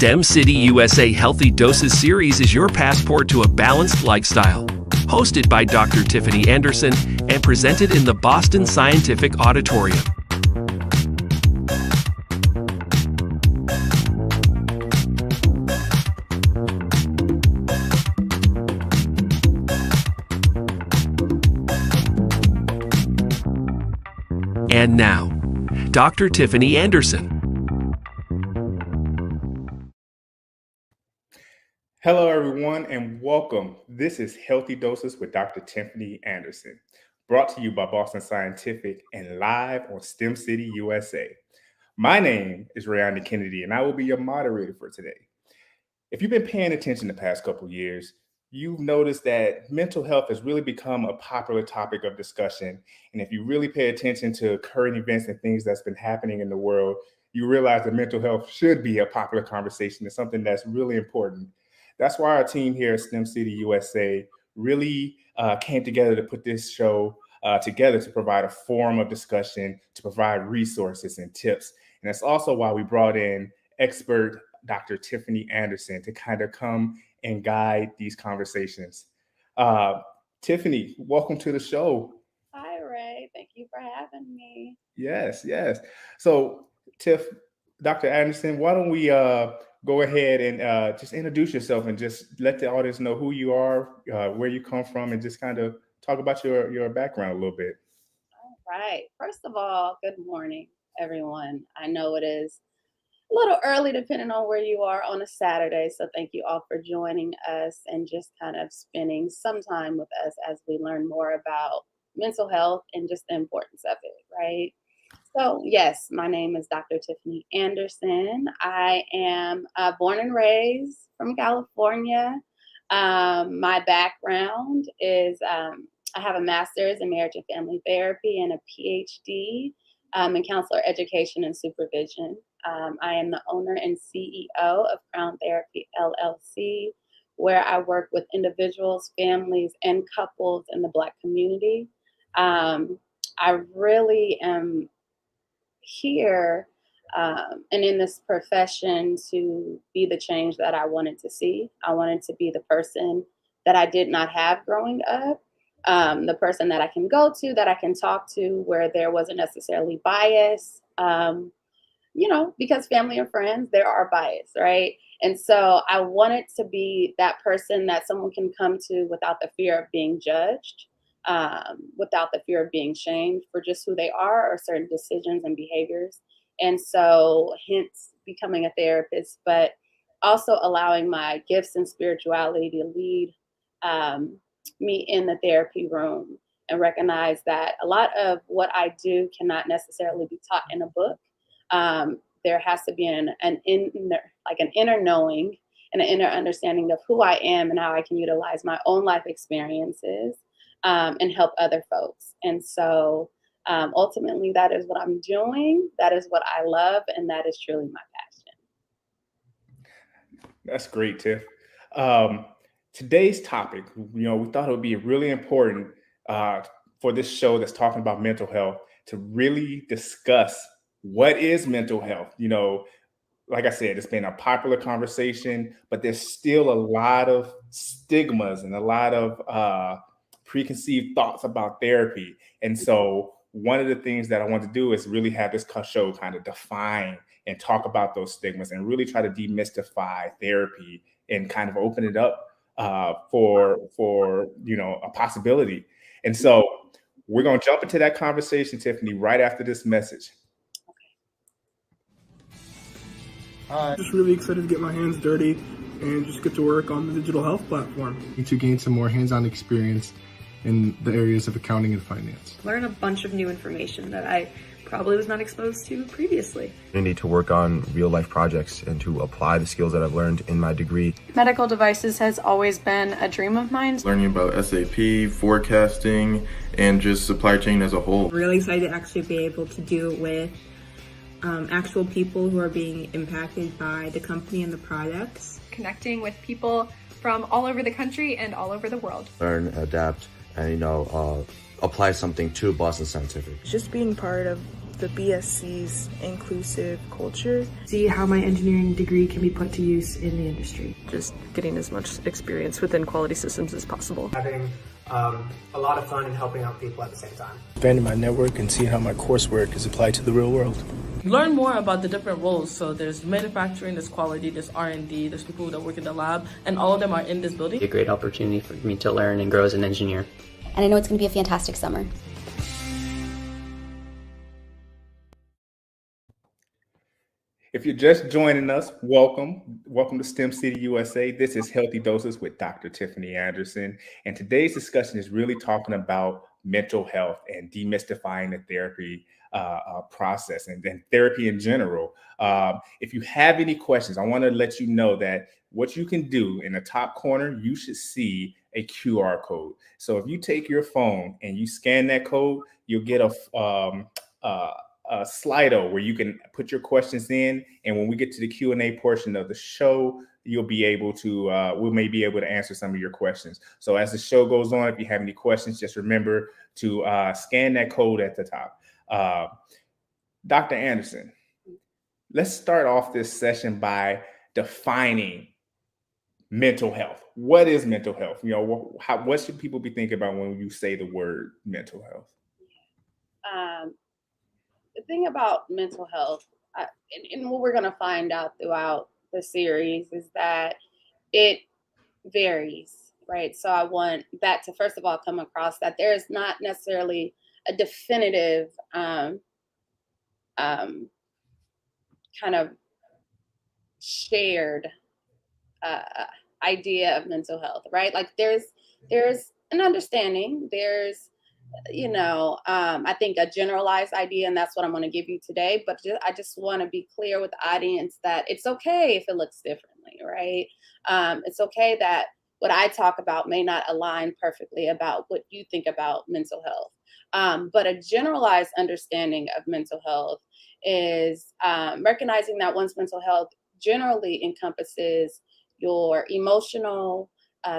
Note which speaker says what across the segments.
Speaker 1: STEM City USA Healthy Doses series is your passport to a balanced lifestyle. Hosted by Dr. Tiffany Anderson and presented in the Boston Scientific Auditorium. And now, Dr. Tiffany Anderson.
Speaker 2: Hello, everyone, and welcome. This is Healthy Doses with Dr. Tiffany Anderson, brought to you by Boston Scientific and live on STEM City, USA. My name is Rayondon Kennedy, and I will be your moderator for today. If you've been paying attention the past couple of years, you've noticed that mental health has really become a popular topic of discussion. And if you really pay attention to current events and things that's been happening in the world, you realize that mental health should be a popular conversation. It's something that's really important. That's why our team here at STEM City USA really came together to put this show together to provide a forum of discussion, to provide resources and tips. And that's also why we brought in expert Dr. Tiffany Anderson to kind of come and guide these conversations. Tiffany, welcome to the show.
Speaker 3: Hi, Ray. Thank you for having me.
Speaker 2: Yes. So, Tiff, Dr. Anderson, why don't we go ahead and just introduce yourself and just let the audience know who you are, where you come from, and just kind of talk about your background a little bit.
Speaker 3: All right. First of all, good morning, everyone. I know it is a little early depending on where you are on a Saturday, so thank you all for joining us and just kind of spending some time with us as we learn more about mental health and just the importance of it, right? So yes, my name is Dr. Tiffany Anderson. I am born and raised from California. My background is I have a master's in marriage and family therapy and a Ph.D. In counselor education and supervision. I am the owner and CEO of Crown Therapy LLC, where I work with individuals, families, and couples in the Black community. I really am here and in this profession to be the change that I wanted to see. I wanted to be the person that I did not have growing up, the person that I can go to, that I can talk to, where there wasn't necessarily bias, because family and friends, there are bias, right? And so I wanted to be that person that someone can come to without the fear of being judged, without the fear of being shamed for just who they are or certain decisions and behaviors. And so hence becoming a therapist, but also allowing my gifts and spirituality to lead me in the therapy room and recognize that a lot of what I do cannot necessarily be taught in a book. There has to be an inner knowing and an inner understanding of who I am and how I can utilize my own life experiences and help other folks. And so ultimately, that is what I'm doing. That is what I love. And that is truly my passion.
Speaker 2: That's great, Tiff. Today's topic, we thought it would be really important for this show that's talking about mental health to really discuss what is mental health. Like I said, it's been a popular conversation, but there's still a lot of stigmas and a lot of preconceived thoughts about therapy. And so one of the things that I want to do is really have this show kind of define and talk about those stigmas and really try to demystify therapy and kind of open it up for a possibility. And so we're going to jump into that conversation, Tiffany, right after this message.
Speaker 4: I'm just really excited to get my hands dirty and just get to work on the digital health platform.
Speaker 5: To gain some more hands-on experience in the areas of accounting and finance.
Speaker 6: Learn a bunch of new information that I probably was not exposed to previously.
Speaker 7: I need to work on real-life projects and to apply the skills that I've learned in my degree.
Speaker 8: Medical devices has always been a dream of mine.
Speaker 9: Learning about SAP, forecasting, and just supply chain as a whole.
Speaker 10: Really excited to actually be able to do it with actual people who are being impacted by the company and the products.
Speaker 11: Connecting with people from all over the country and all over the world.
Speaker 12: Learn, adapt, and apply something to Boston Scientific.
Speaker 13: Just being part of
Speaker 12: the BSC's inclusive culture.
Speaker 6: See how my engineering degree can be put to use in the industry.
Speaker 13: Just getting as much experience within quality systems as possible.
Speaker 14: Having a lot of fun and helping out people at the same time.
Speaker 15: Expanding my network and seeing how my coursework is applied to the real world.
Speaker 16: Learn more about the different roles. So there's manufacturing, there's quality, there's R&D, there's people that work in the lab, and all of them are in this building.
Speaker 17: It's a great opportunity for me to learn and grow as an engineer.
Speaker 18: And I know it's going to be a fantastic summer.
Speaker 2: If you're just joining us, welcome. Welcome to STEM City USA. This is Healthy Doses with Dr. Tiffany Anderson. And today's discussion is really talking about mental health and demystifying the therapy process and then therapy in general. If you have any questions, I want to let you know that what you can do in the top corner, you should see a QR code. So if you take your phone and you scan that code, you'll get a Slido where you can put your questions in, and when we get to the Q&A portion of the show, you'll be able to we may be able to answer some of your questions. So as the show goes on, if you have any questions, just remember to scan that code at the top. Dr. Anderson, let's start off this session by defining mental health. What is mental health? You know, what should people be thinking about when you say the word mental health?
Speaker 3: The thing about mental health, and what we're going to find out throughout the series, is that it varies, right? So I want that to, first of all, come across that there is not necessarily a definitive kind of shared idea of mental health, right? Like there's an understanding, there's, you know, I think a generalized idea, and that's what I'm going to give you today. But I just want to be clear with the audience that it's okay if it looks differently, right? It's okay that what I talk about may not align perfectly about what you think about mental health. But a generalized understanding of mental health is recognizing that one's mental health generally encompasses your emotional,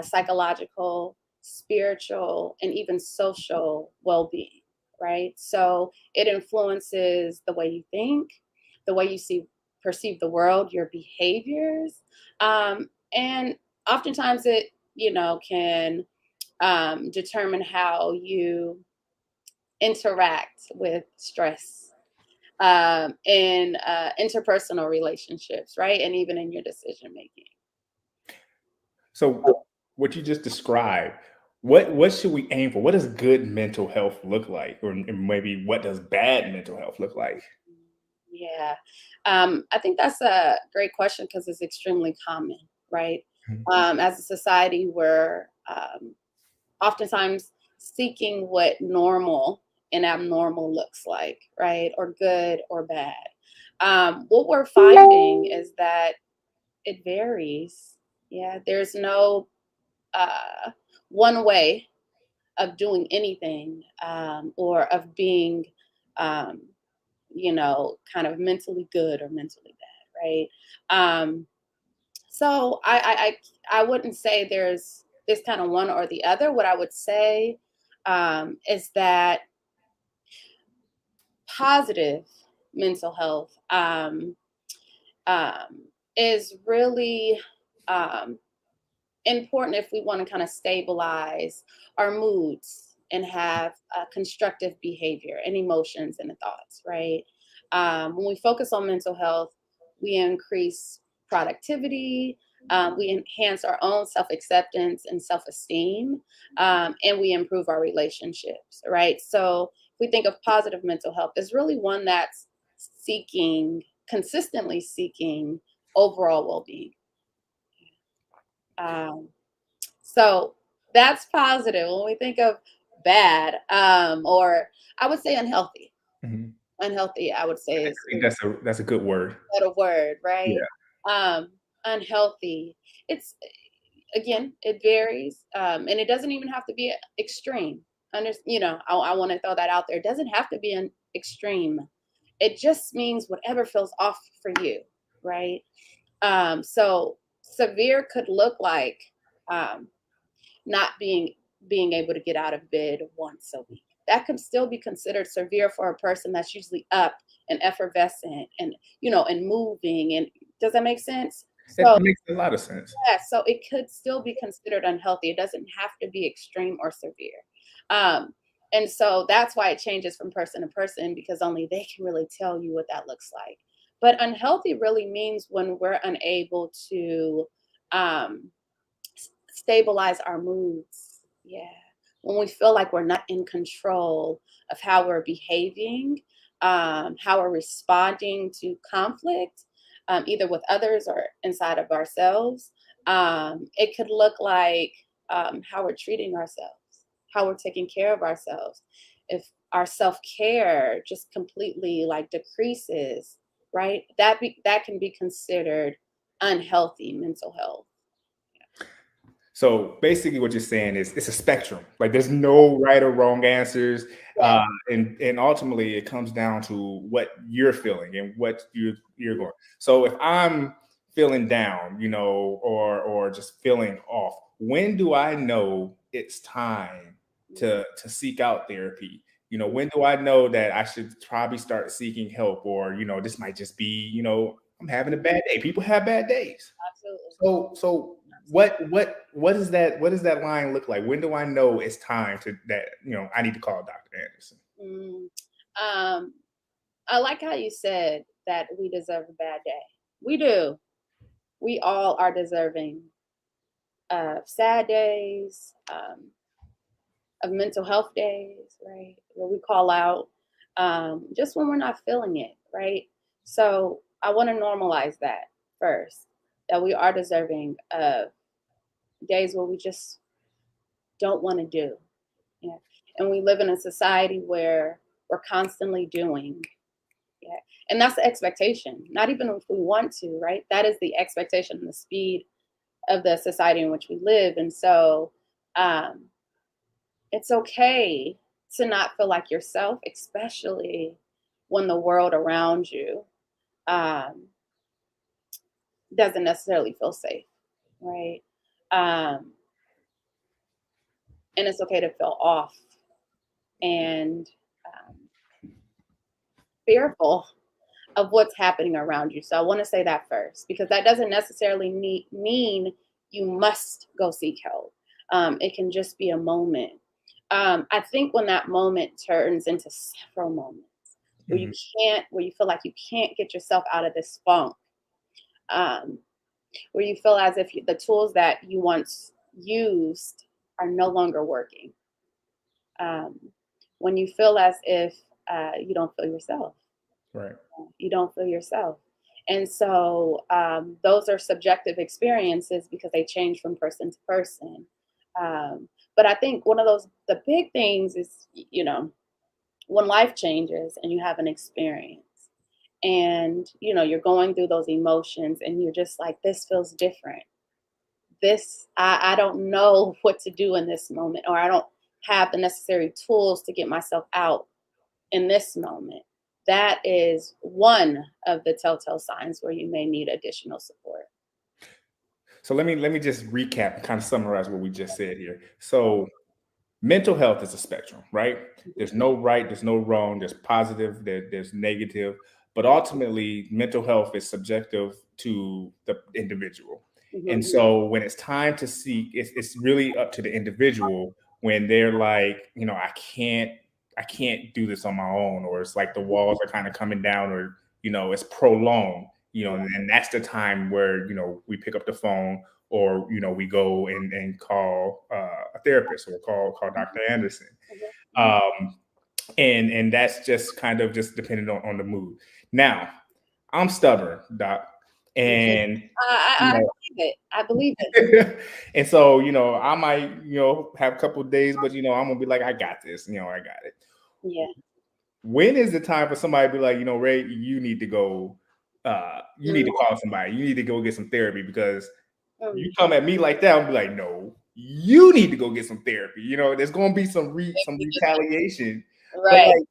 Speaker 3: psychological, spiritual, and even social well-being, right? So it influences the way you think, the way you perceive the world, your behaviors, and oftentimes it, you know, can determine how you interact with stress in interpersonal relationships, right? And even in your decision making.
Speaker 2: So what you just described, what should we aim for? What does good mental health look like? Or maybe what does bad mental health look like?
Speaker 3: Yeah, I think that's a great question because it's extremely common, right? As a society, we're oftentimes seeking what normal and abnormal looks like, right? Or good or bad. What we're finding is that it varies. Yeah, there's no one way of doing anything or of being, you know, kind of mentally good or mentally bad, right? So I wouldn't say there's this kind of one or the other. What I would say is that positive mental health is really important if we want to kind of stabilize our moods and have constructive behavior and emotions and thoughts, right? When we focus on mental health, we increase productivity, we enhance our own self-acceptance and self-esteem, and we improve our relationships, right? So if we think of positive mental health, it's really one that's consistently seeking overall well-being. So that's positive. When we think of bad, or I would say unhealthy. Mm-hmm. Unhealthy, I would say.
Speaker 2: I think that's a good word.
Speaker 3: Better word, right?
Speaker 2: Yeah.
Speaker 3: Unhealthy. It's, again, it varies, and it doesn't even have to be extreme. You know, I want to throw that out there. It doesn't have to be an extreme. It just means whatever feels off for you, right? So severe could look like not being able to get out of bed once a week, that can still be considered severe for a person that's usually up and effervescent and, and moving. And does that make sense?
Speaker 2: It makes a lot of sense.
Speaker 3: Yeah, so it could still be considered unhealthy. It doesn't have to be extreme or severe. And so that's why it changes from person to person, because only they can really tell you what that looks like. But unhealthy really means when we're unable to stabilize our moods. Yeah. When we feel like we're not in control of how we're behaving, how we're responding to conflict, either with others or inside of ourselves. It could look like how we're treating ourselves, how we're taking care of ourselves. If our self-care just completely like decreases, right? That can be considered unhealthy mental health.
Speaker 2: So basically what you're saying is it's a spectrum. Like there's no right or wrong answers. And ultimately it comes down to what you're feeling and what you're going. So if I'm feeling down, or just feeling off, when do I know it's time to seek out therapy? When do I know that I should probably start seeking help? Or, this might just be, I'm having a bad day. People have bad days.
Speaker 3: Absolutely.
Speaker 2: So what does that line look like? When do I know it's time I need to call Dr. Anderson?
Speaker 3: I like how you said that we deserve a bad day. We do. We all are deserving of sad days, of mental health days, right? Where we call out just when we're not feeling it, right? So I want to normalize that first, that we are deserving of days where we just don't want to do. Yeah. And we live in a society where we're constantly doing. Yeah. And that's the expectation, not even if we want to, right? That is the expectation and the speed of the society in which we live. And so it's okay to not feel like yourself, especially when the world around you doesn't necessarily feel safe, right? And it's okay to feel off and fearful of what's happening around you. So I want to say that first, because that doesn't necessarily mean you must go seek help. It can just be a moment. I think when that moment turns into several moments where where you feel like you can't get yourself out of this funk, where you feel as if the tools that you once used are no longer working. When you feel as if you don't feel yourself.
Speaker 2: Right.
Speaker 3: You don't feel yourself. And so those are subjective experiences because they change from person to person. But I think one of the big things is, when life changes and you have an experience and, you're going through those emotions and you're just like, this feels different. I don't know what to do in this moment, or I don't have the necessary tools to get myself out in this moment. That is one of the telltale signs where you may need additional support.
Speaker 2: So let me just recap and kind of summarize what we just said here. So mental health is a spectrum, right? There's no right, there's no wrong, there's positive, there's negative, but ultimately mental health is subjective to the individual. And so when it's time to seek, it's really up to the individual when they're like, I can't do this on my own, or it's like the walls are kind of coming down, or, it's prolonged, and that's the time where, we pick up the phone, or, we go and call a therapist, or call Dr. Anderson. And that's just kind of just depending on the mood. Now, I'm stubborn, Doc. And
Speaker 3: I believe it. I believe it.
Speaker 2: And so, I might, have a couple of days, but I'm gonna be like, I got this, I got it.
Speaker 3: Yeah.
Speaker 2: When is the time for somebody to be like, Ray, you need to go, you need to call somebody, you need to go get some therapy, because you come at me like that, I'll be like, no, you need to go get some therapy. There's gonna be some retaliation.
Speaker 3: Right.
Speaker 2: Like,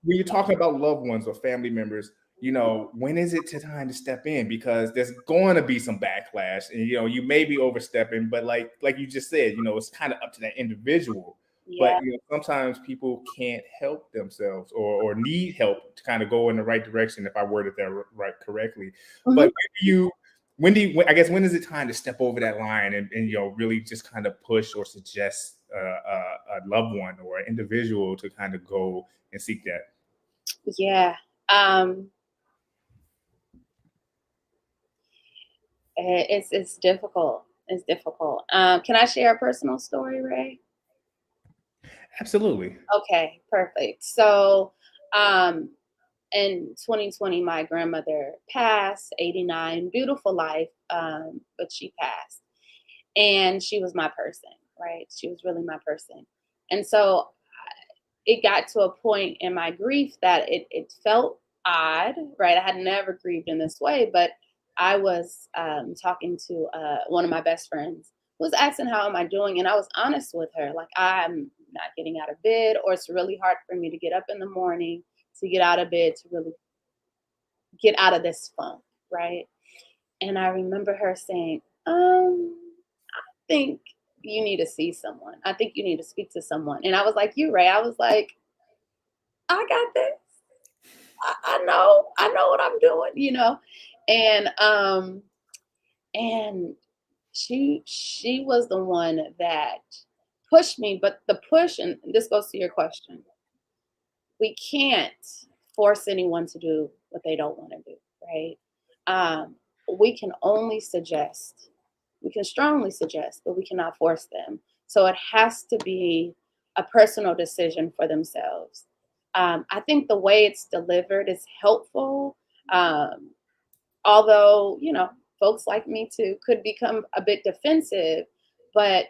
Speaker 2: when you're talking about loved ones or family members, when is it time to step in? Because there's going to be some backlash, and you may be overstepping, but like you just said, it's kind of up to that individual. But sometimes people can't help themselves or need help to kind of go in the right direction, if I worded that right correctly. But when is it time to step over that line and really just kind of push or suggest a loved one or an individual to kind of go and seek that?
Speaker 3: Yeah. It's difficult. It's difficult. Can I share a personal story, Ray?
Speaker 2: Absolutely.
Speaker 3: Okay, perfect. So, in 2020, my grandmother passed, 89, beautiful life, but she passed. And she was my person, right? She was really my person. And so it got to a point in my grief that it felt odd, right? I had never grieved in this way, but I was talking to one of my best friends who was asking, how am I doing? And I was honest with her, like, I'm not getting out of bed, or it's really hard for me to get up in the morning, to get out of bed, to really get out of this funk, right? And I remember her saying, I think you need to see someone. I think you need to speak to someone. And I was like, you, Ray. I was like, I got this. I know what I'm doing, And she was the one that pushed me. But the push, and this goes to your question, we can't force anyone to do what they don't want to do, right? We can only suggest. We can strongly suggest, but we cannot force them. So it has to be a personal decision for themselves. I think the way it's delivered is helpful. Although, folks like me too could become a bit defensive, but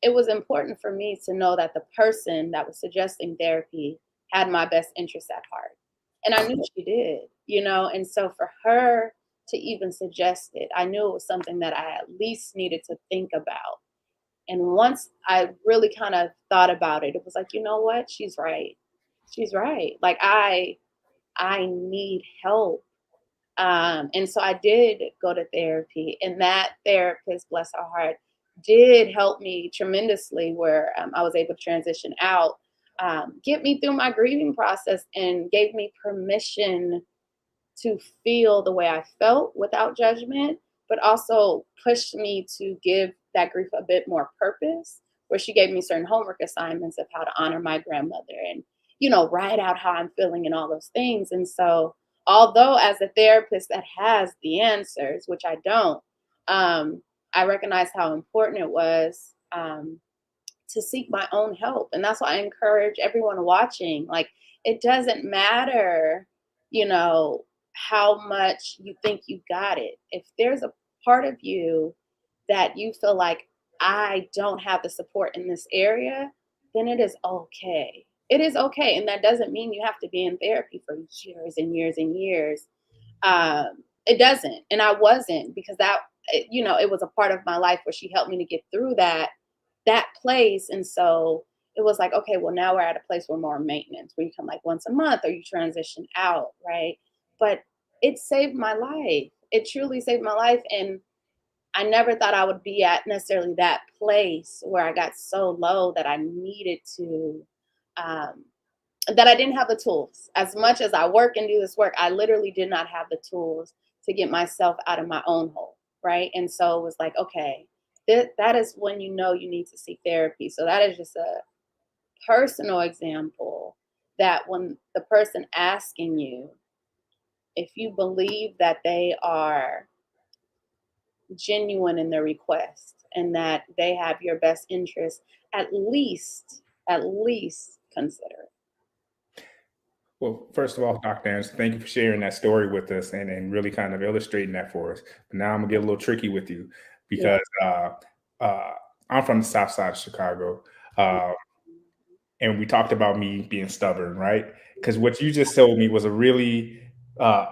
Speaker 3: it was important for me to know that the person that was suggesting therapy had my best interests at heart. And I knew she did, and so for her to even suggest it, I knew it was something that I at least needed to think about. And once I really kind of thought about it, it was like, you know what? She's right. She's right. Like I need help. And so I did go to therapy, and that therapist, bless her heart, did help me tremendously where I was able to transition out, get me through my grieving process, and gave me permission to feel the way I felt without judgment, but also pushed me to give that grief a bit more purpose, where she gave me certain homework assignments of how to honor my grandmother and, write out how I'm feeling and all those things. And so, although as a therapist that has the answers, which I don't, I recognized how important it was to seek my own help. And that's why I encourage everyone watching, like, it doesn't matter, how much you think you got it. If there's a part of you that you feel like, I don't have the support in this area, then it is okay. It is okay. And that doesn't mean you have to be in therapy for years and years and years. It doesn't. And I wasn't, because that, it was a part of my life where she helped me to get through that place. And so it was like, okay, well, now we're at a place where more maintenance, where you come like once a month or you transition out, right? But it saved my life. It truly saved my life. And I never thought I would be at necessarily that place where I got so low that I needed to, that I didn't have the tools. As much as I work and do this work, I literally did not have the tools to get myself out of my own hole, right? And so it was like, okay, that is when you need to seek therapy. So that is just a personal example that when the person asking you, if you believe that they are genuine in their request and that they have your best interest, at least consider it.
Speaker 2: Well, first of all, Dr. Anderson, thank you for sharing that story with us and really kind of illustrating that for us. But now I'm gonna get a little tricky with you because I'm from the South Side of Chicago. And we talked about me being stubborn, right? Because what you just told me was a really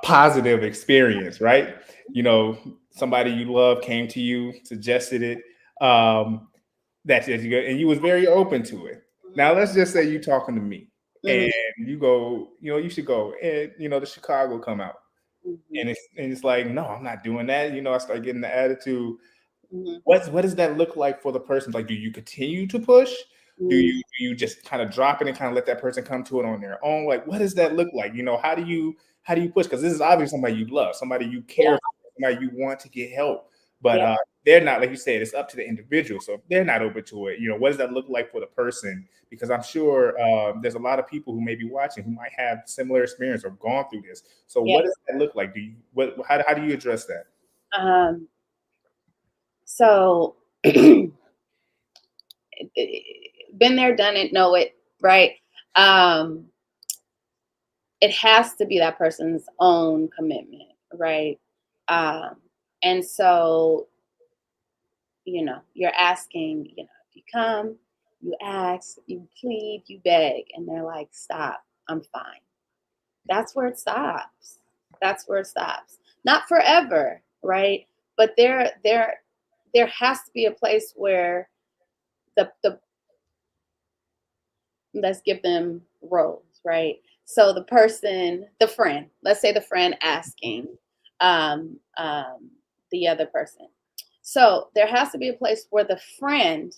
Speaker 2: positive experience, right? Somebody you love came to you, suggested it, and you was very open to it. Now, let's just say you talking to me and you go, you should go, and the Chicago come out. And it's like, no, I'm not doing that. I start getting the attitude. What does that look like for the person? Like, do you continue to push, Do you just kind of drop it and kind of let that person come to it on their own? Like, what does that look like? You know, how do you push? Because this is obviously somebody you love, somebody you care for, somebody you want to get help, but they're not, like you said, it's up to the individual. So if they're not open to it, you know, what does that look like for the person? Because I'm sure there's a lot of people who may be watching who might have similar experience or gone through this. So what does that look like? How do you address that?
Speaker 3: So been there, done it, know it, right? It has to be that person's own commitment, right? And so, you know, you're asking, you know, if you come, you ask, you plead, you beg, and they're like, stop, I'm fine. That's where it stops. That's where it stops. Not forever, right? But there has to be a place where the let's give them roles, right? So the person, the friend, let's say the friend asking the other person. So there has to be a place where the friend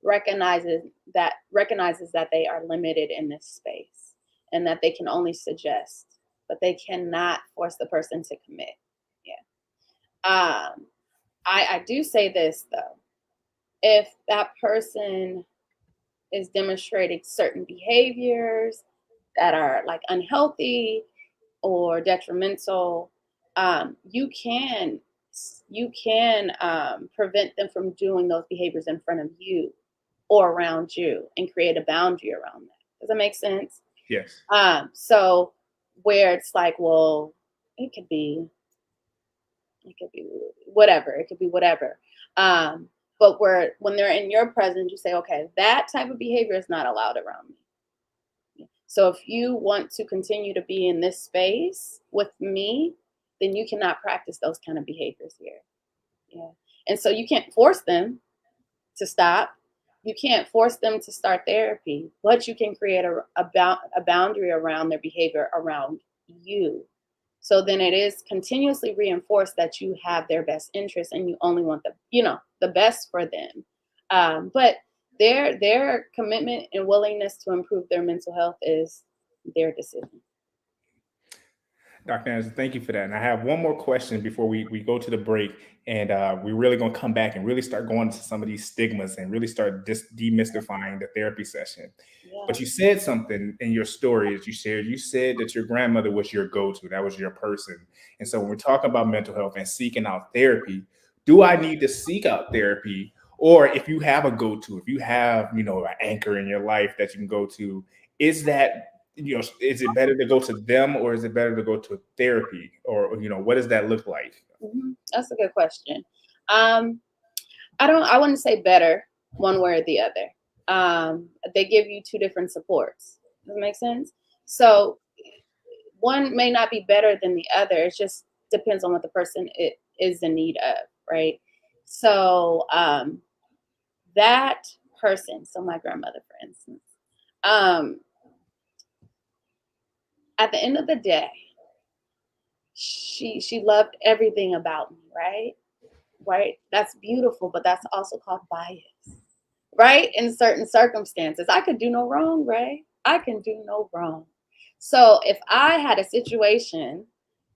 Speaker 3: recognizes that they are limited in this space and that they can only suggest, but they cannot force the person to commit. Yeah. I do say this though, if that person is demonstrating certain behaviors that are like unhealthy or detrimental, you can prevent them from doing those behaviors in front of you or around you and create a boundary around that. Does that make sense?
Speaker 2: Yes.
Speaker 3: So where it's like, well, it could be whatever. It could be whatever. But when they're in your presence, you say, okay, that type of behavior is not allowed around me. So if you want to continue to be in this space with me, then you cannot practice those kind of behaviors here. Yeah. And so you can't force them to stop. You can't force them to start therapy, but you can create a boundary around their behavior around you. So then it is continuously reinforced that you have their best interest and you only want the best for them. But their commitment and willingness to improve their mental health is their decision.
Speaker 2: Dr. Anderson, thank you for that. And I have one more question before we go to the break. And we're really going to come back and really start going into some of these stigmas and really start demystifying the therapy session. Yeah. But you said something in your story that you shared. You said that your grandmother was your go-to. That was your person. And so when we're talking about mental health and seeking out therapy, do I need to seek out therapy? Or if you have a go-to, if you have, an anchor in your life that you can go to, is that, is it better to go to them or is it better to go to therapy? Or, what does that look like?
Speaker 3: Mm-hmm. That's a good question. I wouldn't say better one way or the other. They give you two different supports. Does that make sense? So one may not be better than the other. It just depends on what the person is in need of, right? So that person, so my grandmother, for instance, at the end of the day, she loved everything about me, right? That's beautiful, but that's also called bias, right? In certain circumstances, I could do no wrong, right? I can do no wrong. So if I had a situation,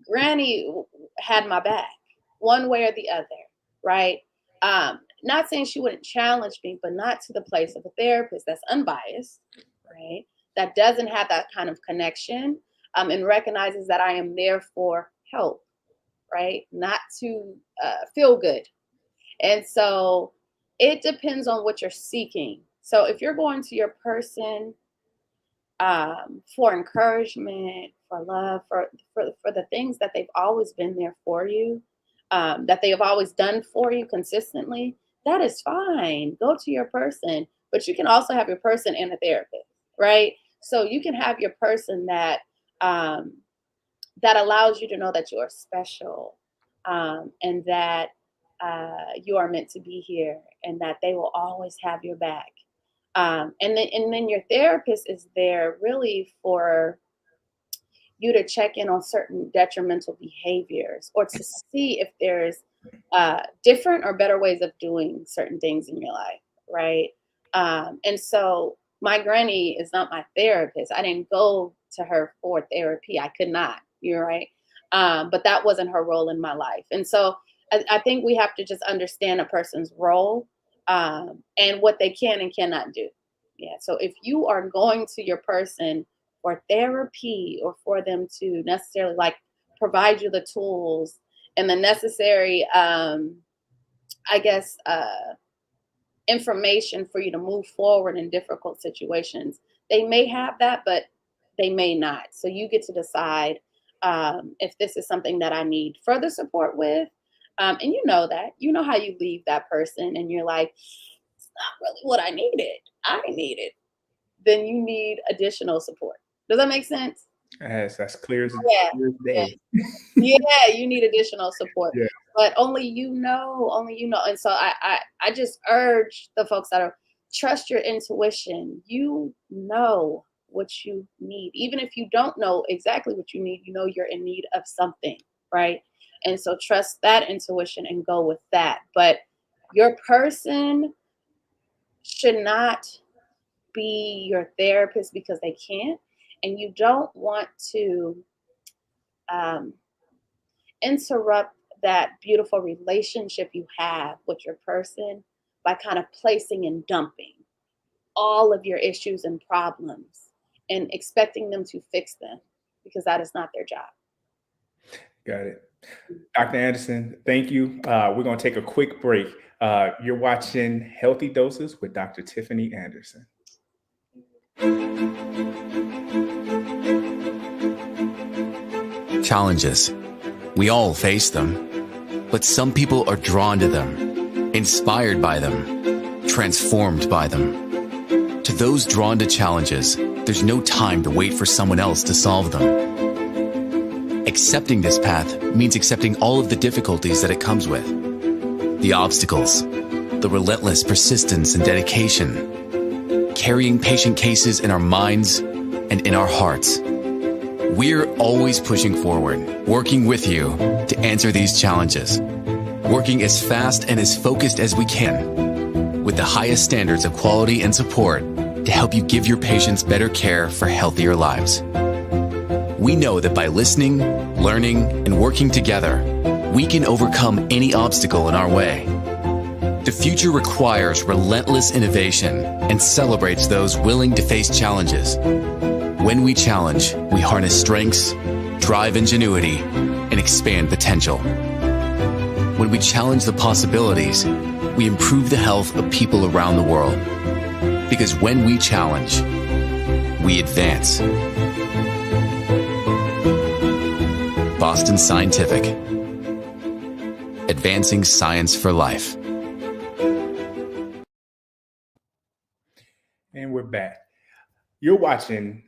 Speaker 3: Granny had my back one way or the other, right? Not saying she wouldn't challenge me, but not to the place of a therapist that's unbiased, right? That doesn't have that kind of connection, and recognizes that I am there for help, right? Not to feel good. And so it depends on what you're seeking. So if you're going to your person for encouragement, for love, for the things that they've always been there for you, that they have always done for you consistently, that is fine. Go to your person. But you can also have your person and a therapist, right? So you can have your person that that allows you to know that you are special, and that you are meant to be here, and that they will always have your back. And then your therapist is there really for you to check in on certain detrimental behaviors or to see if there's different or better ways of doing certain things in your life, right? And so my granny is not my therapist. I didn't go to her for therapy. I could not. You're right. But that wasn't her role in my life. And so I think we have to just understand a person's role and what they can and cannot do. Yeah. So if you are going to your person for therapy or for them to necessarily like provide you the tools and the necessary, information for you to move forward in difficult situations, they may have that, but they may not. So you get to decide if this is something that I need further support with. And you know how you leave that person and you're like, it's not really what I needed. Then you need additional support. Does that make sense?
Speaker 2: Yes, that's clear as
Speaker 3: day. Yeah, you need additional support.
Speaker 2: Yeah.
Speaker 3: But only you know. And so I just urge the folks that are, trust your intuition. You know what you need. Even if you don't know exactly what you need, you know you're in need of something, right? And so trust that intuition and go with that. But your person should not be your therapist because they can't. And you don't want to interrupt that beautiful relationship you have with your person by kind of placing and dumping all of your issues and problems and expecting them to fix them, because that is not their job.
Speaker 2: Got it. Dr. Anderson, thank you. We're going to take a quick break. You're watching Healthy Doses with Dr. Tiffany Anderson.
Speaker 19: Challenges. We all face them, but some people are drawn to them, inspired by them, transformed by them. To those drawn to challenges, there's no time to wait for someone else to solve them. Accepting this path means accepting all of the difficulties that it comes with. The obstacles, the relentless persistence and dedication, carrying patient cases in our minds and in our hearts. We're always pushing forward, working with you to answer these challenges, working as fast and as focused as we can, with the highest standards of quality and support to help you give your patients better care for healthier lives. We know that by listening, learning, and working together, we can overcome any obstacle in our way. The future requires relentless innovation and celebrates those willing to face challenges. When we challenge, we harness strengths, drive ingenuity, and expand potential. When we challenge the possibilities, we improve the health of people around the world. Because when we challenge, we advance. Boston Scientific. Advancing science for life.
Speaker 2: And we're back. You're watching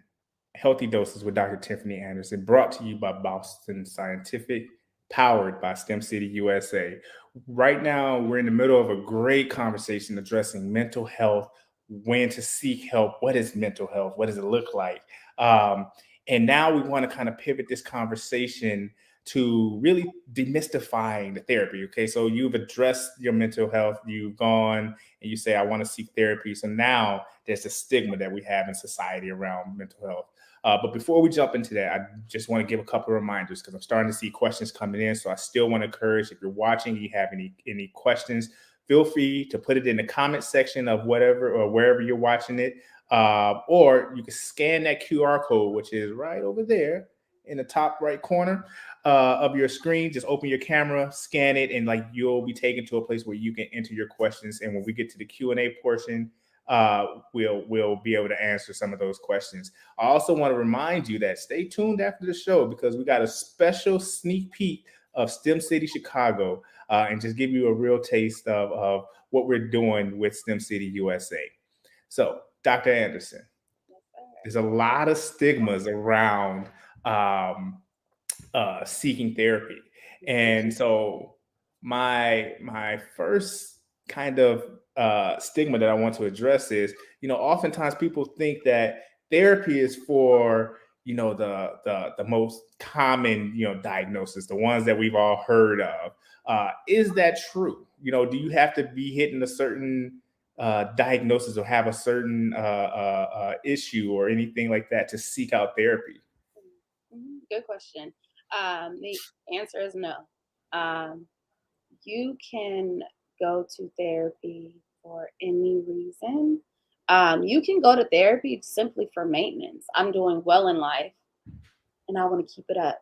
Speaker 2: Healthy Doses with Dr. Tiffany Anderson, brought to you by Boston Scientific, powered by STEM City USA. Right now, we're in the middle of a great conversation addressing mental health, when to seek help, what is mental health, what does it look like? And now we want to kind of pivot this conversation to really demystifying the therapy. Okay, so you've addressed your mental health, you've gone and you say, I want to seek therapy. So now there's a stigma that we have in society around mental health. But before we jump into that, I just want to give a couple of reminders because I'm starting to see questions coming in. So I still want to encourage, if you're watching, you have any questions, feel free to put it in the comment section of whatever or wherever you're watching it. Or you can scan that QR code, which is right over there in the top right corner of your screen. Just open your camera, scan it, and you'll be taken to a place where you can enter your questions. And when we get to the Q&A portion, we'll be able to answer some of those questions. I also want to remind you that stay tuned after the show because we got a special sneak peek of STEM City Chicago and just give you a real taste of what we're doing with STEM City USA. So, Dr. Anderson, there's a lot of stigmas around seeking therapy. And so my first kind of stigma that I want to address is, oftentimes people think that therapy is for, the most common, diagnosis, the ones that we've all heard of. Is that true? Do you have to be hitting a certain diagnosis or have a certain issue or anything like that to seek out therapy?
Speaker 3: Good question. The answer is no. You can go to therapy for any reason. You can go to therapy simply for maintenance. I'm doing well in life and I want to keep it up.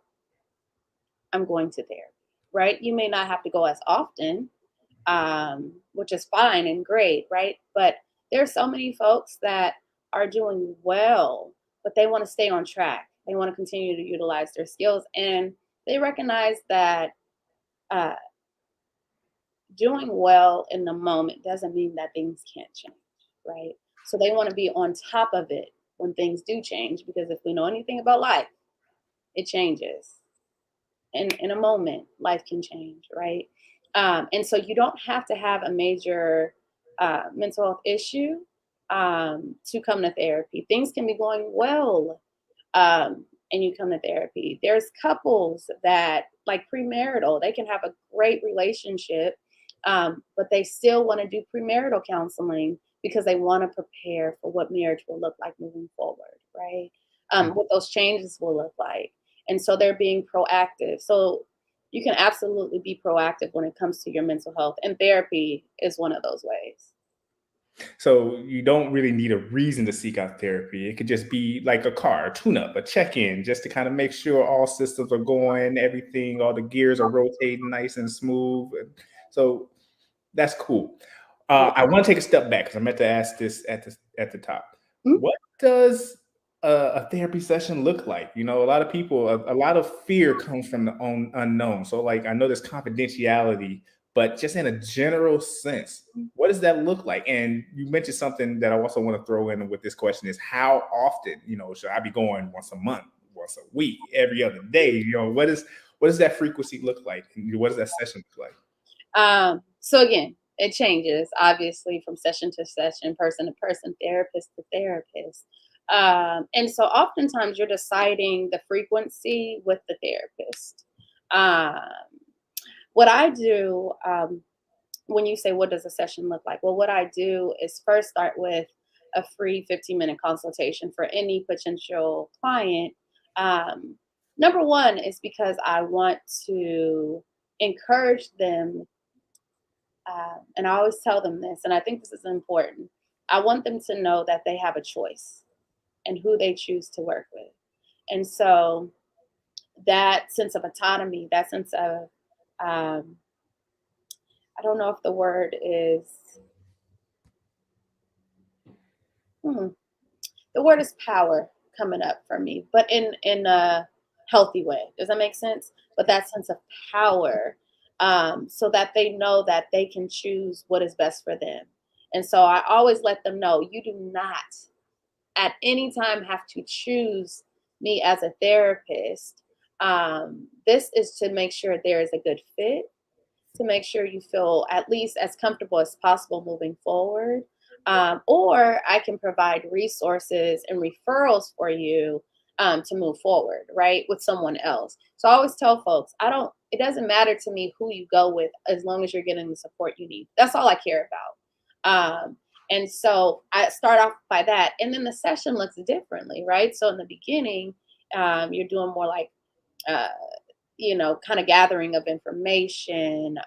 Speaker 3: I'm going to therapy, right? You may not have to go as often, which is fine and great, right? But there's so many folks that are doing well, but they want to stay on track. They want to continue to utilize their skills, and they recognize that doing well in the moment doesn't mean that things can't change, right? So they want to be on top of it when things do change, because if we know anything about life, it changes. In a moment, life can change, right? And so you don't have to have a major mental health issue to come to therapy. Things can be going well, and you come to therapy. There's couples that, like premarital, they can have a great relationship, but they still want to do premarital counseling because they want to prepare for what marriage will look like moving forward, right? What those changes will look like. And so they're being proactive. So you can absolutely be proactive when it comes to your mental health. And therapy is one of those ways.
Speaker 2: So you don't really need a reason to seek out therapy. It could just be like a car, a tune-up, a check-in, just to kind of make sure all systems are going, everything, all the gears are rotating nice and smooth. So that's cool. I want to take a step back because I meant to ask this at the top. What does a therapy session look like? You know, a lot of people, a lot of fear comes from the unknown. So like, I know there's confidentiality, but just in a general sense, what does that look like? And you mentioned something that I also want to throw in with this question is how often, you know, should I be going once a month, once a week, every other day? You know, what does that frequency look like? And what does that session look like?
Speaker 3: So again, it changes obviously from session to session, person to person, therapist to therapist. And so oftentimes you're deciding the frequency with the therapist. What I do, when you say, what does a session look like? Well, what I do is first start with a free 15-minute consultation for any potential client. Number one is because I want to encourage them. And I always tell them this, and I think this is important. I want them to know that they have a choice and who they choose to work with. And so that sense of autonomy, that sense of, I don't know if the word is, the word is power coming up for me, but in a healthy way. Does that make sense? But that sense of power, so that they know that they can choose what is best for them. And so I always let them know, you do not at any time have to choose me as a therapist. This is to make sure there is a good fit, to make sure you feel at least as comfortable as possible moving forward. Or I can provide resources and referrals for you to move forward, right, with someone else. So I always tell folks, it doesn't matter to me who you go with as long as you're getting the support you need. That's all I care about. And so I start off by that. And then the session looks differently, right? So in the beginning, you're doing more like, kind of gathering of information,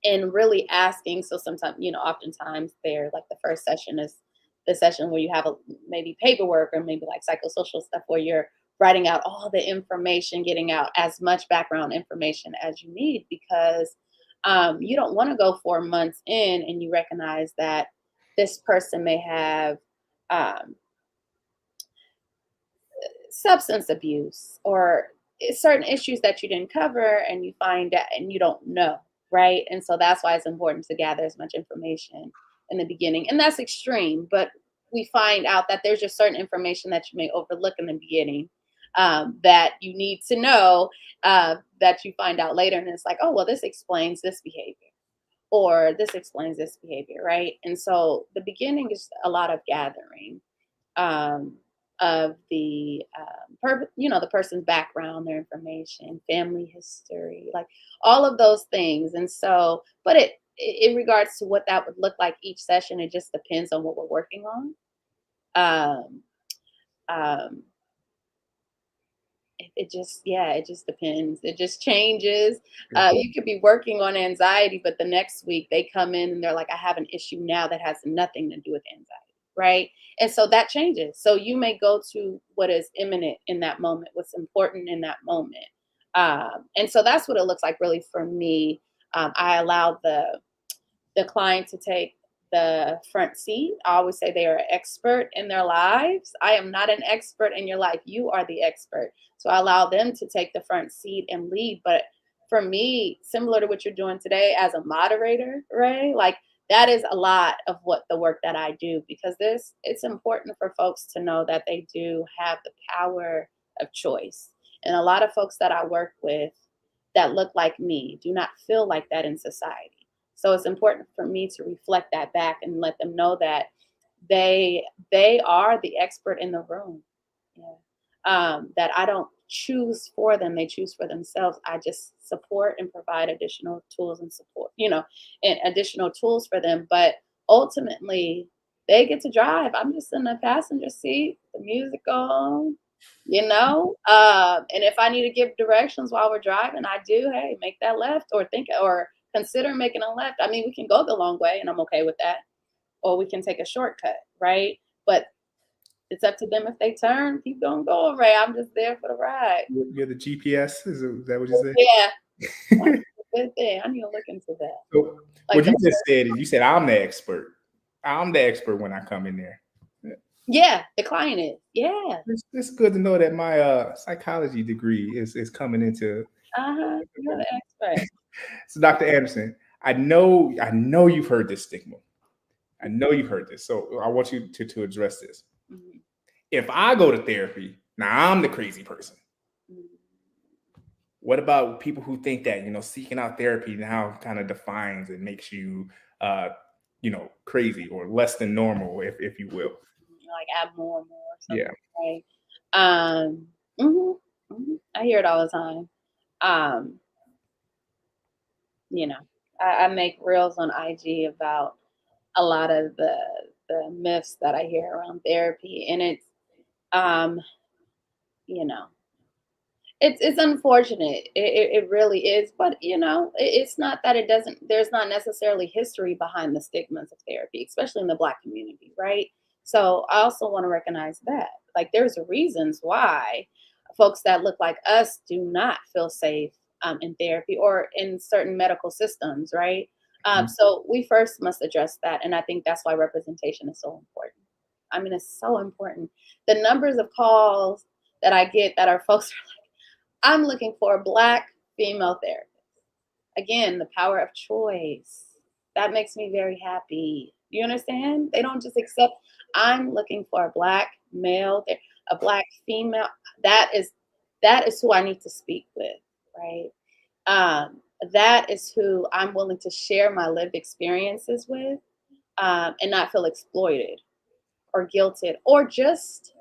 Speaker 3: and really asking. So sometimes, oftentimes they're like the first session is the session where you have maybe paperwork or maybe like psychosocial stuff where you're writing out all the information, getting out as much background information as you need, because you don't want to go 4 months in and you recognize that this person may have substance abuse or certain issues that you didn't cover, and you find out and you don't know, right? And so that's why it's important to gather as much information in the beginning. And that's extreme, but we find out that there's just certain information that you may overlook in the beginning, that you need to know, that you find out later. And it's like, oh, well, this explains this behavior, or this explains this behavior, right? And so the beginning is a lot of gathering of the the person's background, their information, family history, like all of those things. And so, but in regards to what that would look like each session, it just depends on what we're working on. It just depends. It just changes. You could be working on anxiety, but the next week they come in and they're like, I have an issue now that has nothing to do with anxiety, right? And so that changes. So you may go to what is imminent in that moment, what's important in that moment. And so that's what it looks like really for me. I allow the client to take the front seat. I always say they are an expert in their lives. I am not an expert in your life. You are the expert. So I allow them to take the front seat and lead. But for me, similar to what you're doing today as a moderator, right? Like that is a lot of what the work that I do, because it's important for folks to know that they do have the power of choice. And a lot of folks that I work with that look like me do not feel like that in society. So it's important for me to reflect that back and let them know that they are the expert in the room. Yeah. That I don't choose for them; they choose for themselves. I just support and provide additional tools and support, and additional tools for them. But ultimately, they get to drive. I'm just in the passenger seat, the music on, And if I need to give directions while we're driving, I do. Hey, make that left, or consider making a left. I mean, we can go the long way and I'm okay with that. Or we can take a shortcut, right? But it's up to them if they turn, keep going Ray. I'm just there for the ride.
Speaker 2: You're the GPS? Is that what you said?
Speaker 3: Yeah. That's a good thing. I need to look into that.
Speaker 2: So what you just said is you said, I'm the expert. I'm the expert when I come in there.
Speaker 3: Yeah, the client is. Yeah.
Speaker 2: It's good to know that my psychology degree is coming into.
Speaker 3: You're the expert.
Speaker 2: So, Dr. Anderson, I know you've heard this stigma. I know you've heard this. So I want you to address this. Mm-hmm. If I go to therapy, now I'm the crazy person. Mm-hmm. What about people who think that, seeking out therapy now kind of defines and makes you, crazy or less than normal, if you will?
Speaker 3: Like abnormal or something. Yeah. Right? I hear it all the time. I make reels on IG about a lot of the myths that I hear around therapy, and it's it's unfortunate. It really is, but it's not that it doesn't. There's not necessarily history behind the stigmas of therapy, especially in the Black community, right? So I also want to recognize that, like, there's reasons why folks that look like us do not feel safe in therapy or in certain medical systems, right? So we first must address that. And I think that's why representation is so important. I mean, it's so important. The numbers of calls that I get that are folks are like, I'm looking for a Black female therapist. Again, the power of choice. That makes me very happy. You understand? They don't just accept, I'm looking for a Black male, a Black female. That is who I need to speak with, right? That is who I'm willing to share my lived experiences with, and not feel exploited or guilted or just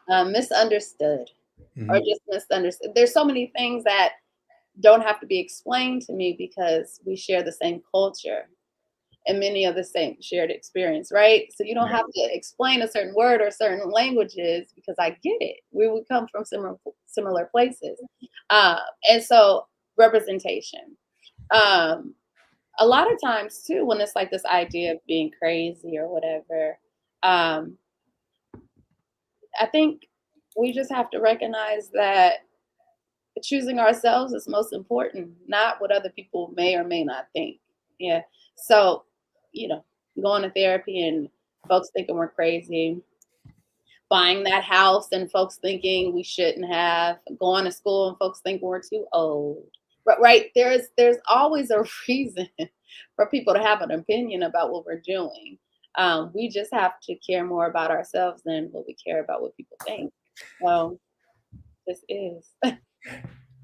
Speaker 3: misunderstood. Mm-hmm. Or just misunderstood. There's so many things that don't have to be explained to me because we share the same culture and many of the same shared experience, right? So you don't have to explain a certain word or certain languages because I get it. We would come from similar places. And so representation. A lot of times too, when it's like this idea of being crazy or whatever, I think we just have to recognize that choosing ourselves is most important, not what other people may or may not think. Yeah. So, going to therapy and folks thinking we're crazy, buying that house and folks thinking we shouldn't have, going to school and folks think we're too old. Right? There's always a reason for people to have an opinion about what we're doing. We just have to care more about ourselves than what we care about what people think. So this is.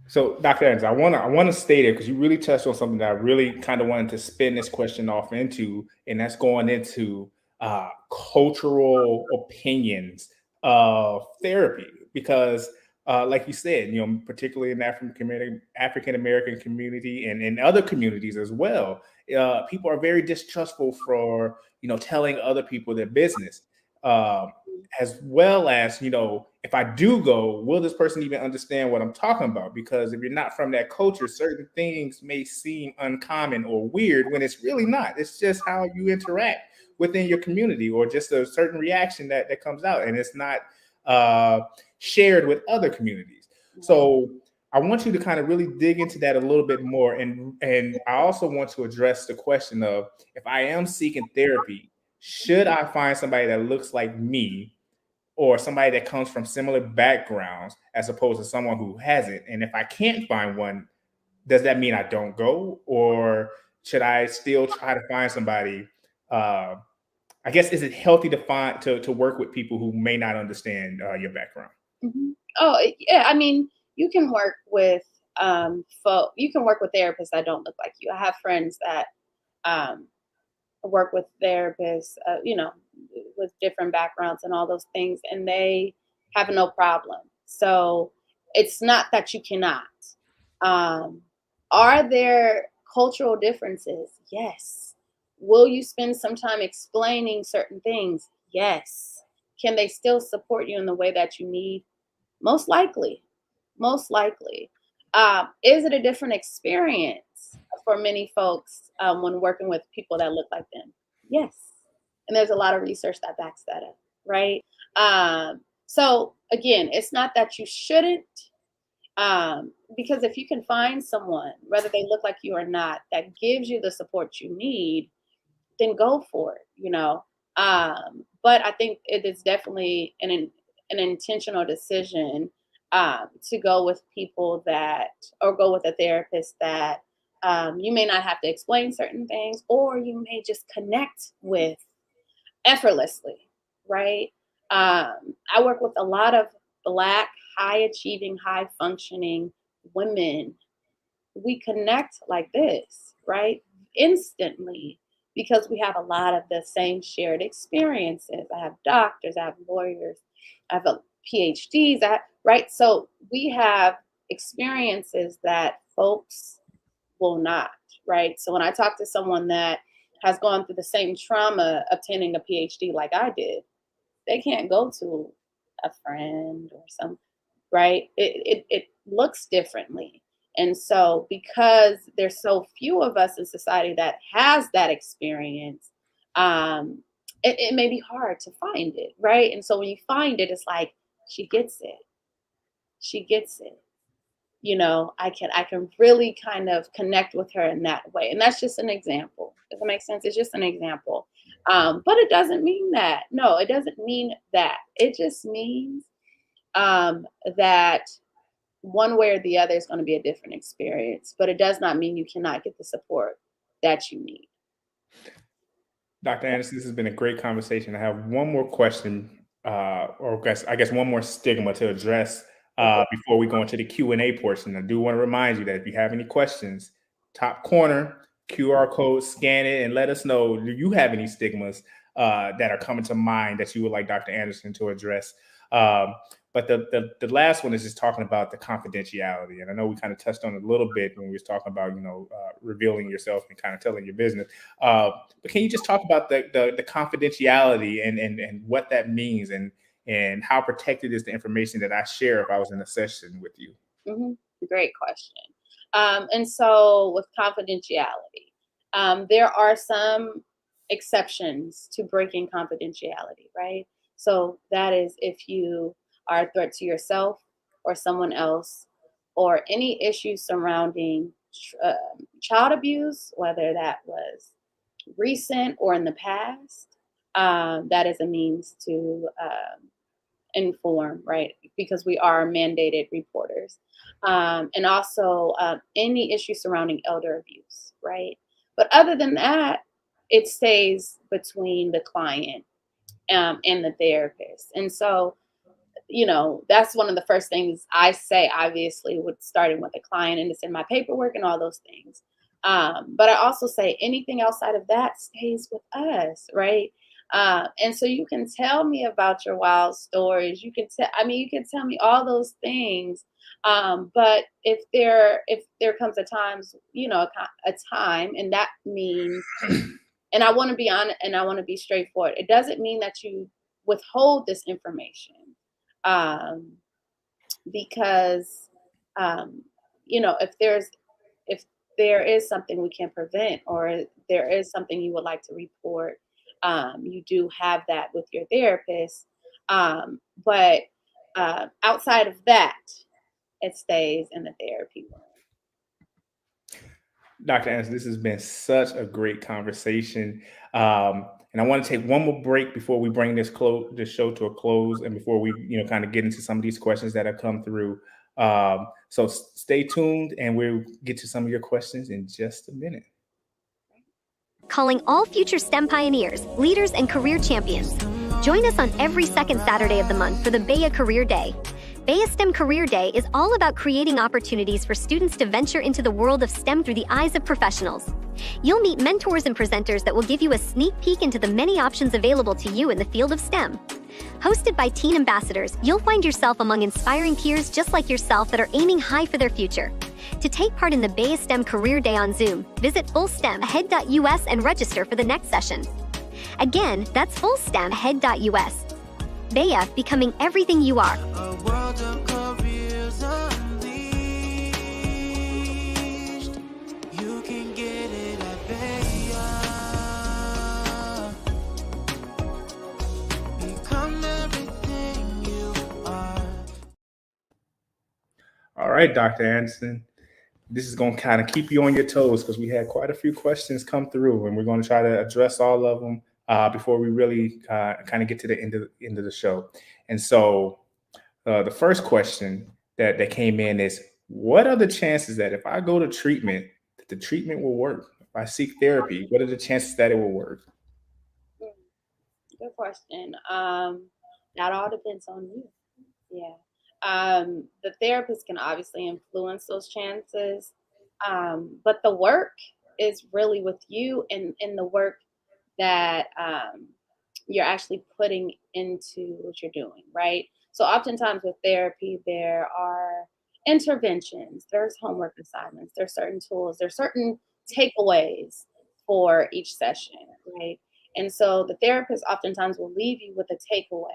Speaker 2: So, Dr. Anderson, I want to stay there because you really touched on something that I really kind of wanted to spin this question off into, and that's going into cultural opinions of therapy. Because like you said, particularly in the African American community and in other communities as well, people are very distrustful for telling other people their business, as well as if I do go, will this person even understand what I'm talking about? Because if you're not from that culture, certain things may seem uncommon or weird when it's really not. It's just how you interact within your community, or just a certain reaction that comes out, and it's not shared with other communities. So I want you to kind of really dig into that a little bit more. And I also want to address the question of, if I am seeking therapy, should I find somebody that looks like me or somebody that comes from similar backgrounds as opposed to someone who hasn't? And if I can't find one, does that mean I don't go? Or should I still try to find somebody? I guess, is it healthy to work with people who may not understand your background?
Speaker 3: Mm-hmm. Oh, yeah. I mean, you can work with you can work with therapists that don't look like you. I have friends that work with therapists, with different backgrounds and all those things, and they have no problem. So it's not that you cannot. Are there cultural differences? Yes. Will you spend some time explaining certain things? Yes. Can they still support you in the way that you need? Most likely. Most likely. Is it a different experience for many folks when working with people that look like them? Yes. And there's a lot of research that backs that up, right? So again, it's not that you shouldn't, because if you can find someone, whether they look like you or not, that gives you the support you need, then go for it, But I think it is definitely an intentional decision to go with people or go with a therapist that you may not have to explain certain things, or you may just connect with effortlessly, right? I work with a lot of Black, high achieving, high functioning women. We connect like this, right? Instantly, because we have a lot of the same shared experiences. I have doctors, I have lawyers, I have PhDs, right? So we have experiences that folks will not, right? So when I talk to someone that has gone through the same trauma obtaining a PhD like I did, they can't go to a friend or some, right? It looks differently. And so because there's so few of us in society that has that experience, it may be hard to find it, right? And so when you find it, it's like, she gets it. She gets it. I can really kind of connect with her in that way. And that's just an example. Does that make sense? It's just an example. But it doesn't mean that. No, it doesn't mean that. It just means that one way or the other is going to be a different experience, but it does not mean you cannot get the support that you need.
Speaker 2: Dr. Anderson, this has been a great conversation. I have one more question, or I guess one more stigma to address before we go into the Q&A portion. I do want to remind you that if you have any questions, top corner, QR code, scan it, and let us know, do you have any stigmas that are coming to mind that you would like Dr. Anderson to address? But the last one is just talking about the confidentiality. And I know we kind of touched on it a little bit when we was talking about, revealing yourself and kind of telling your business. But can you just talk about the confidentiality and what that means and how protected is the information that I share if I was in a session with you?
Speaker 3: Mm-hmm. Great question. And so with confidentiality, there are some exceptions to breaking confidentiality, right? So that is if you are a threat to yourself or someone else, or any issues surrounding child abuse, whether that was recent or in the past, that is a means to inform, right? Because we are mandated reporters. And also any issues surrounding elder abuse, right? But other than that, it stays between the client and the therapist. And so, that's one of the first things I say, obviously, with starting with a client, and it's in my paperwork and all those things. But I also say anything outside of that stays with us, right? And so you can tell me about your wild stories. You can tell me all those things. But if there comes a time, and that means, and I want to be honest, and I want to be straightforward. It doesn't mean that you withhold this information, because if there is something we can prevent, or there is something you would like to report, you do have that with your therapist. But outside of that, it stays in the therapy room.
Speaker 2: Dr. Anderson, this has been such a great conversation. And I want to take one more break before we bring this show to a close, and before we, kind of get into some of these questions that have come through. So stay tuned, and we'll get to some of your questions in just a minute.
Speaker 20: Calling all future STEM pioneers, leaders, and career champions. Join us on every second Saturday of the month for the BEA Career Day. BEA STEM Career Day is all about creating opportunities for students to venture into the world of STEM through the eyes of professionals. You'll meet mentors and presenters that will give you a sneak peek into the many options available to you in the field of STEM. Hosted by teen ambassadors, you'll find yourself among inspiring peers just like yourself that are aiming high for their future. To take part in the BEA STEM Career Day on Zoom, visit fullstemahead.us and register for the next session. Again, that's fullstemahead.us. BEA, becoming everything you are.
Speaker 2: All right, Dr. Anderson, this is going to kind of keep you on your toes, because we had quite a few questions come through, and we're going to try to address all of them before we really kind of get to the end of the show. And so the first question that came in is, what are the chances that if I go to treatment, that the treatment will work? If I seek therapy, what are the chances that it will work?
Speaker 3: Good question. That all depends on you. Yeah. The therapist can obviously influence those chances, but the work is really with you, and the work that you're actually putting into what you're doing, right? So oftentimes with therapy, there are interventions, there's homework assignments, there's certain tools, there's certain takeaways for each session, right? And so the therapist oftentimes will leave you with a takeaway,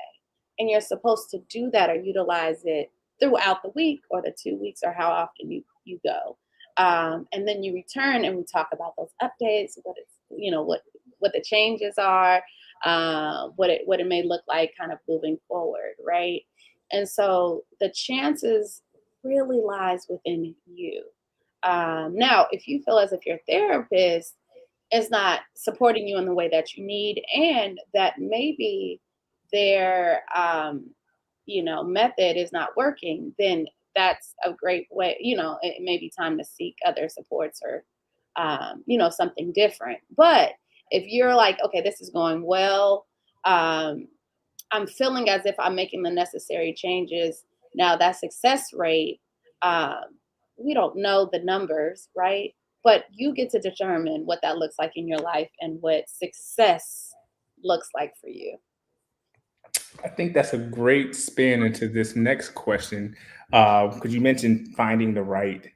Speaker 3: and you're supposed to do that or utilize it throughout the week or the 2 weeks or how often you go. And then you return and we talk about those updates, what the changes are, what it may look like kind of moving forward, right? And so the chances really lies within you. Now, if you feel as if your therapist is not supporting you in the way that you need, and that maybe their method is not working, then that's a great way. It may be time to seek other supports or something different. But if you're like, okay, this is going well, I'm feeling as if I'm making the necessary changes. Now that success rate, we don't know the numbers, right? But you get to determine what that looks like in your life and what success looks like for you.
Speaker 2: I think that's a great spin into this next question, because you mentioned finding the right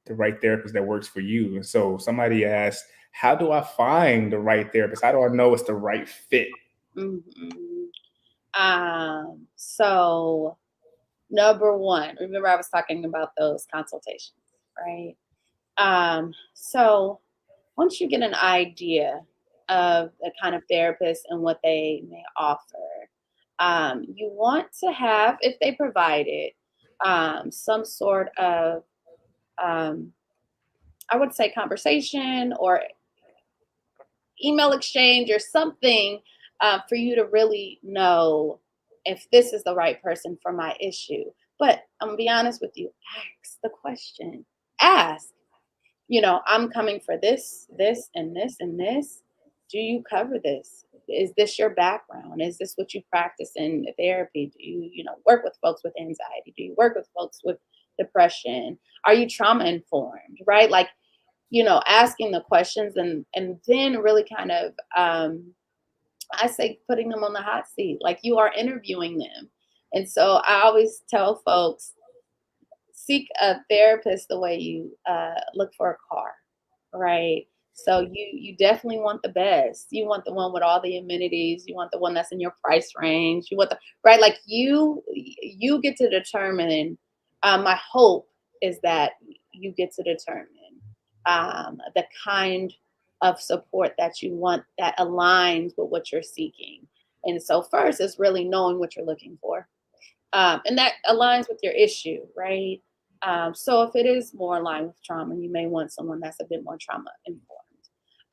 Speaker 2: therapist that works for you. And so somebody asked, how do I find the right therapist? How do I know it's the right fit?
Speaker 3: Mm-hmm. So number one, remember I was talking about those consultations, right? So once you get an idea of the kind of therapist and what they may offer, you want to have, if they provide it, some sort of, I would say, conversation or email exchange or something for you to really know if this is the right person for my issue. But I'm going to be honest with you, ask the question. Ask, I'm coming for this, and this, and this. Do you cover this? Is this your background? Is this what you practice in therapy? Do you, work with folks with anxiety? Do you work with folks with depression? Are you trauma informed, right? Like, asking the questions and then really kind of I say putting them on the hot seat, like you are interviewing them. And so I always tell folks, seek a therapist the way you look for a car, right? So you definitely want the best. You want the one with all the amenities. You want the one that's in your price range. You want the right, like you get to determine. My hope is that you get to determine the kind of support that you want that aligns with what you're seeking. And so first is really knowing what you're looking for. And that aligns with your issue, right? So if it is more aligned with trauma, you may want someone that's a bit more trauma informed.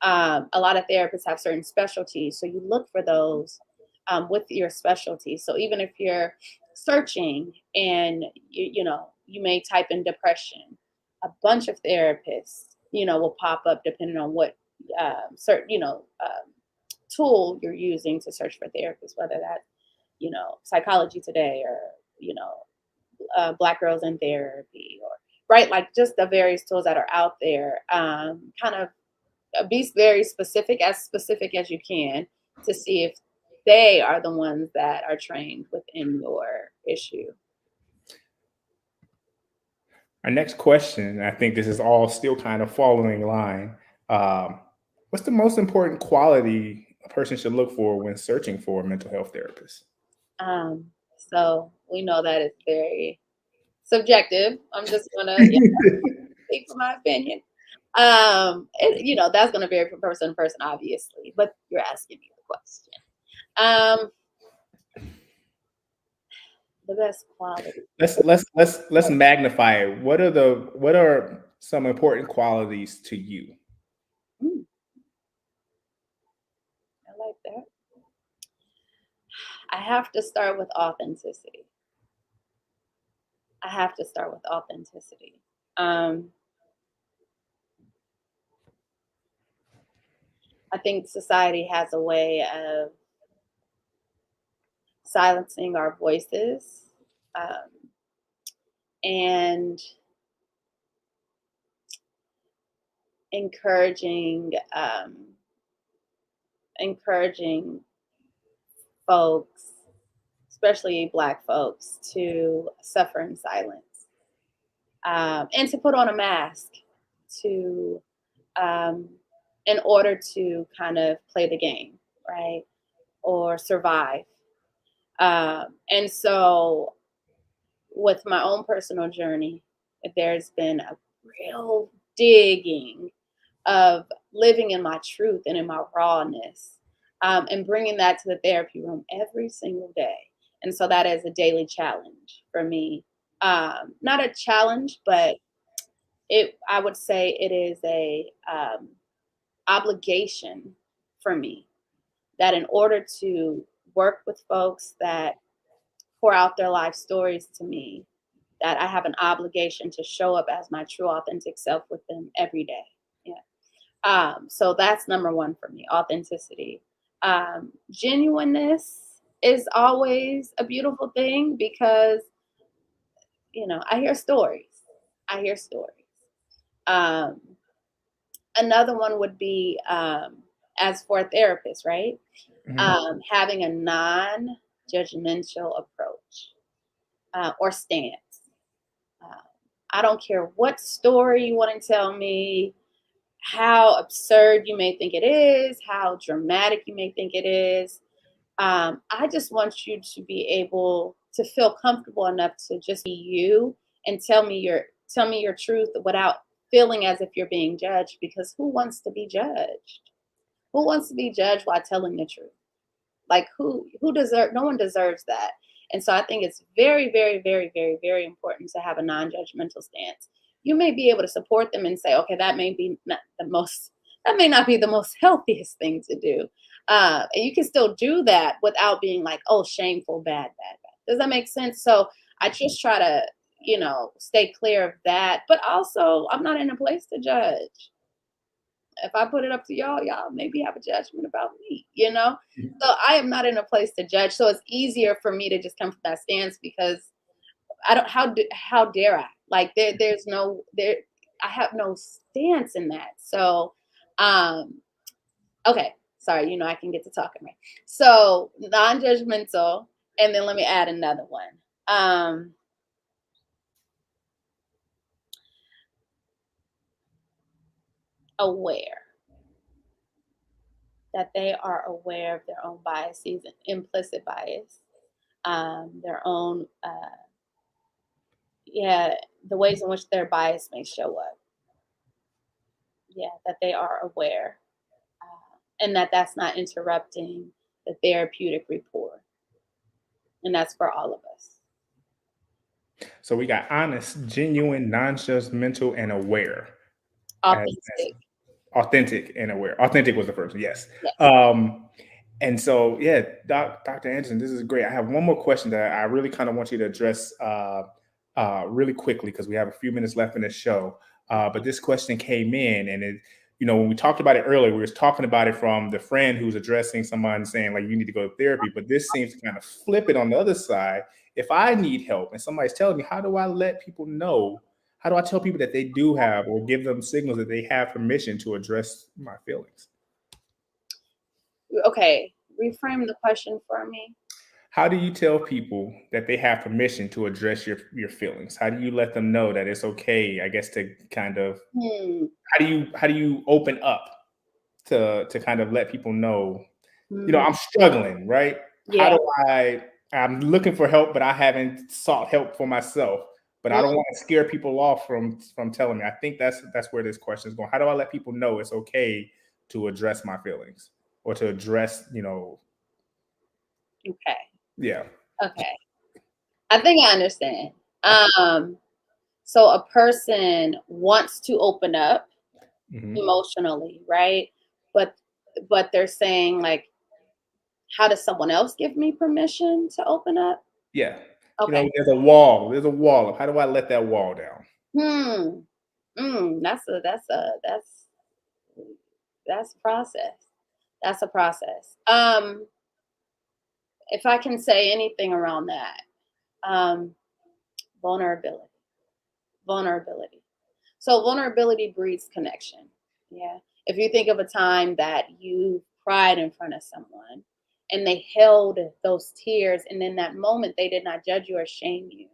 Speaker 3: A lot of therapists have certain specialties, so you look for those with your specialty. So even if you're searching and you may type in depression, a bunch of therapists, will pop up depending on what certain, tool you're using to search for therapists, whether that's, Psychology Today or, Black Girls in Therapy, or right, like just the various tools that are out there. Kind of be very specific as you can to see if they are the ones that are trained within your issue.
Speaker 2: Our next question, I think this is all still kind of following line. What's the most important quality a person should look for when searching for a mental health therapist?
Speaker 3: So we know that it's very subjective. I'm just gonna speak for my opinion. That's gonna vary from person to person, obviously. But you're asking me the question. The best quality.
Speaker 2: Let's magnify it. What are some important qualities to you?
Speaker 3: I like that. I have to start with authenticity. I think society has a way of silencing our voices and encouraging folks, especially Black folks, to suffer in silence and to put on a mask to in order to kind of play the game, right, or survive. And so with my own personal journey, there's been a real digging of living in my truth and in my rawness, and bringing that to the therapy room every single day. And so that is a daily challenge for me. Not a challenge, but I would say it is a obligation for me that in order to work with folks that pour out their life stories to me, that I have an obligation to show up as my true authentic self with them every day. Yeah. So that's number one for me, authenticity. Genuineness is always a beautiful thing because, I hear stories. Another one would be, as for a therapist, right? Mm-hmm. Having a non-judgmental approach or stance. I don't care what story you want to tell me, how absurd you may think it is, how dramatic you may think it is. I just want you to be able to feel comfortable enough to just be you and tell me your truth without feeling as if you're being judged, because who wants to be judged? Who wants to be judged while telling the truth? Like no one deserves that. And so I think it's very, very, very, very, very important to have a non-judgmental stance. You may be able to support them and say, okay, that may not be the most healthiest thing to do. And you can still do that without being like, oh, shameful, bad. Does that make sense? So I just try to, stay clear of that. But also, I'm not in a place to judge. If I put it up to y'all maybe have a judgment about me, So I am not in a place to judge. So it's easier for me to just come from that stance because how dare I? Like I have no stance in that. So, okay. Sorry, I can get to talking, right? So non-judgmental, and then let me add another one. Aware. That they are aware of their own biases and implicit bias, their own, the ways in which their bias may show up. Yeah, that they are aware, and that's not interrupting the therapeutic rapport. And that's for all of us.
Speaker 2: So we got honest, genuine, non-judgmental, and aware.
Speaker 3: Authentic.
Speaker 2: Authentic and aware. Authentic was the first one, yes. And so, yeah, Dr. Anderson, this is great. I have one more question that I really kind of want you to address really quickly because we have a few minutes left in the show. But this question came in, and when we talked about it earlier, we were talking about it from the friend who's addressing someone saying, like, you need to go to therapy. But this seems to kind of flip it on the other side. If I need help and somebody's telling me, how do I let people know? How do I tell people that they do have, or give them signals that they have permission to address my feelings?
Speaker 3: Okay, reframe the question for me.
Speaker 2: How do you tell people that they have permission to address your feelings? How do you let them know that it's okay, I guess, to kind of how do you open up to kind of let people know, I'm struggling, right?
Speaker 3: Yeah.
Speaker 2: How do I'm looking for help, but I haven't sought help for myself. But I don't want to scare people off from telling me. I think that's where this question is going. How do I let people know it's okay to address my feelings or to address,
Speaker 3: Okay.
Speaker 2: Yeah.
Speaker 3: Okay. I think I understand. So a person wants to open up emotionally, right? But they're saying, like, how does someone else give me permission to open up?
Speaker 2: Yeah.
Speaker 3: Okay.
Speaker 2: There's a wall. There's a wall. How do I let that wall down?
Speaker 3: That's a process. That's a process. If I can say anything around that, vulnerability. So vulnerability breeds connection. Yeah. If you think of a time that you cried in front of someone and they held those tears, and in that moment they did not judge you or shame you,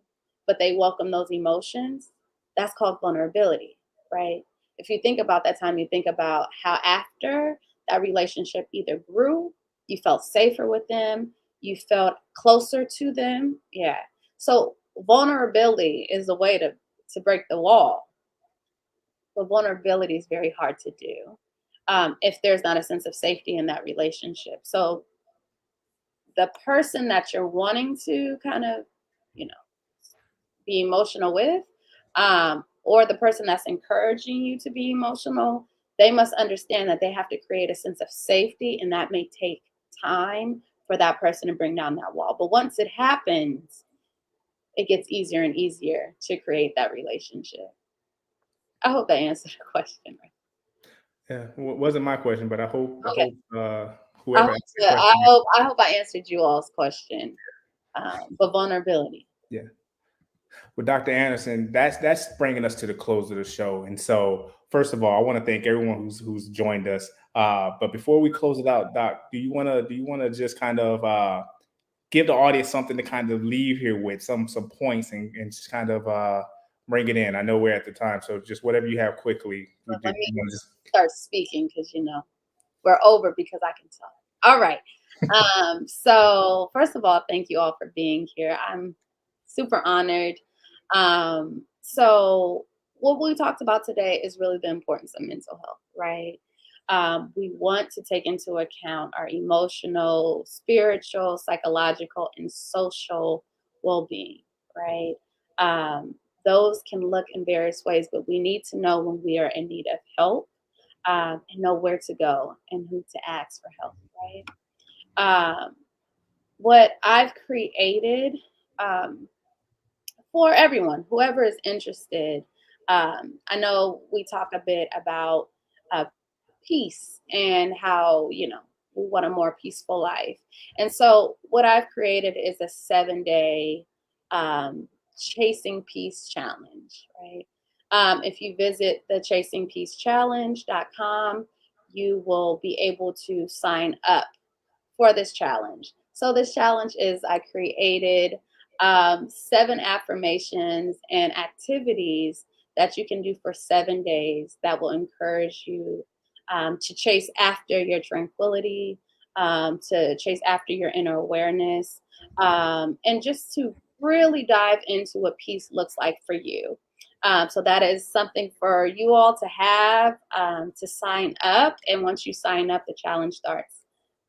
Speaker 3: but they welcomed those emotions, that's called vulnerability, right? If you think about that time, you think about how after that relationship either grew, you felt safer with them, you felt closer to them. Yeah. So vulnerability is a way to break the wall. But vulnerability is very hard to do if there's not a sense of safety in that relationship. So the person that you're wanting to kind of, be emotional with, or the person that's encouraging you to be emotional, they must understand that they have to create a sense of safety, and that may take time for that person to bring down that wall. But once it happens, it gets easier and easier to create that relationship. I hope that answered the question.
Speaker 2: Yeah, it wasn't my question, but I hope
Speaker 3: Okay.
Speaker 2: whoever asked the question.
Speaker 3: I hope I answered you all's question. But vulnerability.
Speaker 2: Yeah. Well, Dr. Anderson, that's bringing us to the close of the show. And so, first of all, I want to thank everyone who's joined us. But before we close it out, Doc, do you want to just kind of give the audience something to kind of leave here with, some points, and just kind of bring it in? I know we're at the time, so just whatever you have quickly.
Speaker 3: Let me start speaking because we're over because I can talk. All right. So first of all, thank you all for being here. I'm super honored. So what we talked about today is really the importance of mental health, right? We want to take into account our emotional, spiritual, psychological, and social well-being, right? Those can look in various ways, but we need to know when we are in need of help, and know where to go and who to ask for help, right? What I've created for everyone, whoever is interested, I know we talk a bit about peace and how, we want a more peaceful life. And so what I've created is a 7-day Chasing Peace Challenge, right? If you visit the chasingpeacechallenge.com, you will be able to sign up for this challenge. So this challenge is, I created 7 affirmations and activities that you can do for 7 days that will encourage you to chase after your tranquility, to chase after your inner awareness, and just to really dive into what peace looks like for you. So that is something for you all to have, to sign up. And once you sign up, the challenge starts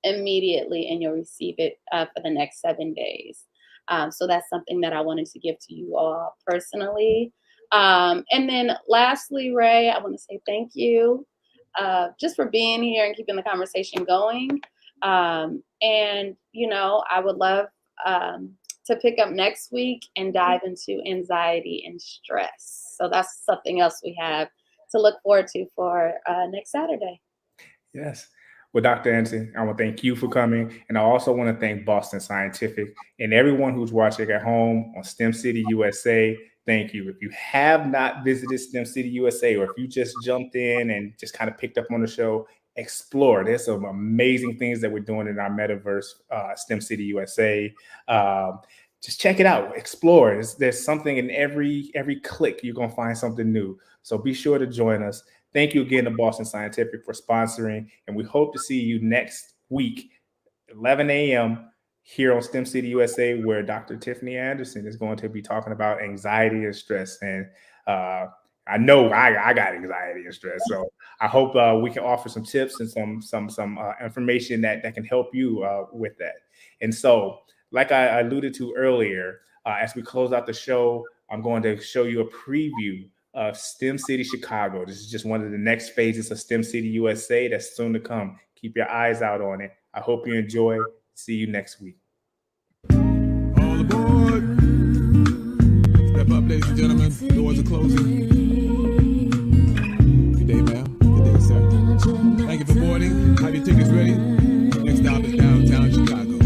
Speaker 3: immediately and you'll receive it for the next 7 days. So that's something that I wanted to give to you all personally. And then lastly, Ray, I want to say thank you just for being here and keeping the conversation going. And, you know, I would love to pick up next week and dive into anxiety and stress. So that's something else we have to look forward to for next Saturday.
Speaker 2: Yes. Well, Dr. Anderson, I want to thank you for coming. And I also want to thank Boston Scientific and everyone who's watching at home on STEM City USA. Thank you. If you have not visited STEM City USA, or if you just jumped in and just kind of picked up on the show, explore. There's some amazing things that we're doing in our metaverse, STEM City USA. Just check it out, explore. There's something in every click. You're going to find something new. So be sure to join us. Thank you again to Boston Scientific for sponsoring, and we hope to see you next week, 11 a.m. here on STEM City USA, where Dr. Tiffany Anderson is going to be talking about anxiety and stress. And I know I got anxiety and stress, so I hope we can offer some tips and some information that can help you with that. And so, like I alluded to earlier, as we close out the show, I'm going to show you a preview of STEM City Chicago. This is just one of the next phases of STEM City USA that's soon to come. Keep your eyes out on it. I hope you enjoy. See you next week.
Speaker 21: All aboard. Step up, ladies and gentlemen. Doors are closing. Good day, ma'am. Good day, sir. Thank you for boarding. Have your tickets ready. Next stop is downtown Chicago.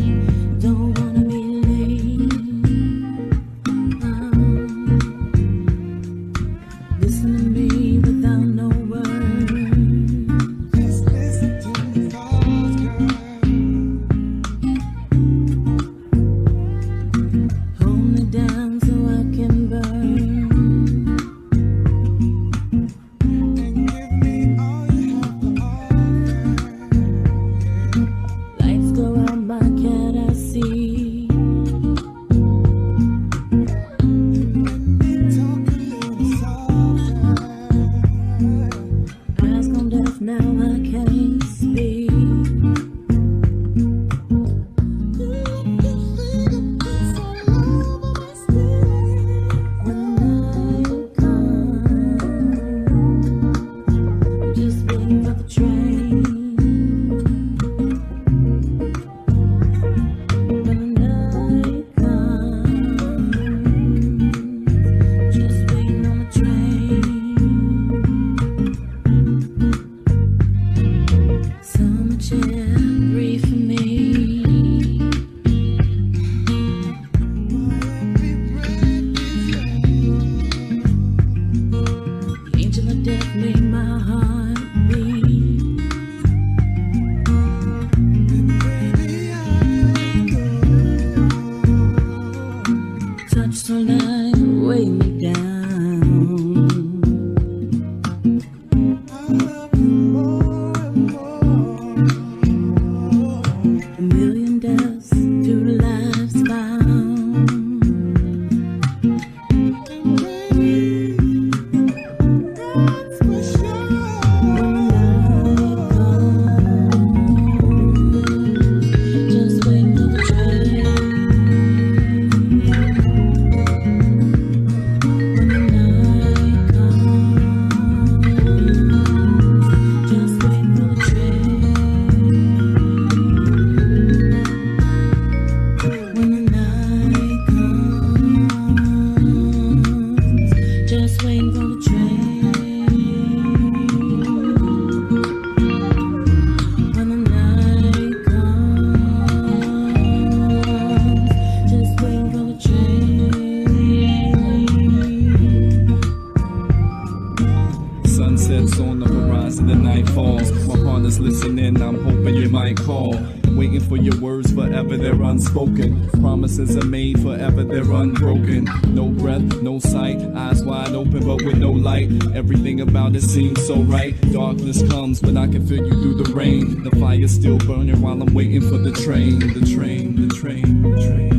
Speaker 1: automatic call. Waiting for your words forever, they're unspoken. Promises are made forever, they're unbroken. No breath, no sight, eyes wide open but with no light. Everything about it seems so right. Darkness comes, but I can feel you through the rain. The fire's still burning while I'm waiting for the train. The train, the train, the train.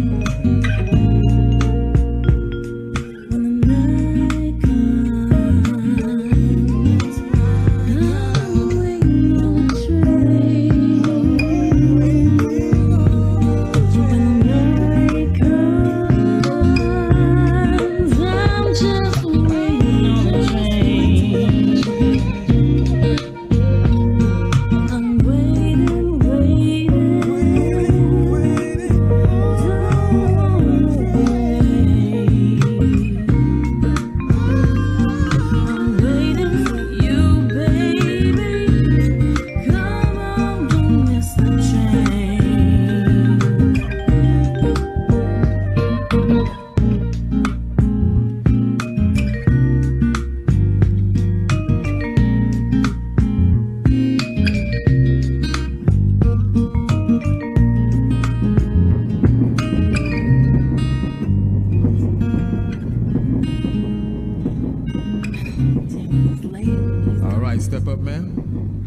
Speaker 21: Step up, ma'am.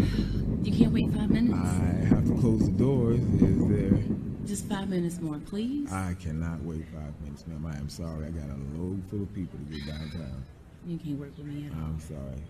Speaker 22: You can't wait 5 minutes?
Speaker 21: I have to close the doors. Is there...
Speaker 22: Just 5 minutes more, please.
Speaker 21: I cannot wait 5 minutes, ma'am. I am sorry. I got a load full of people to get downtown.
Speaker 22: You can't work with me at all.
Speaker 21: I'm sorry.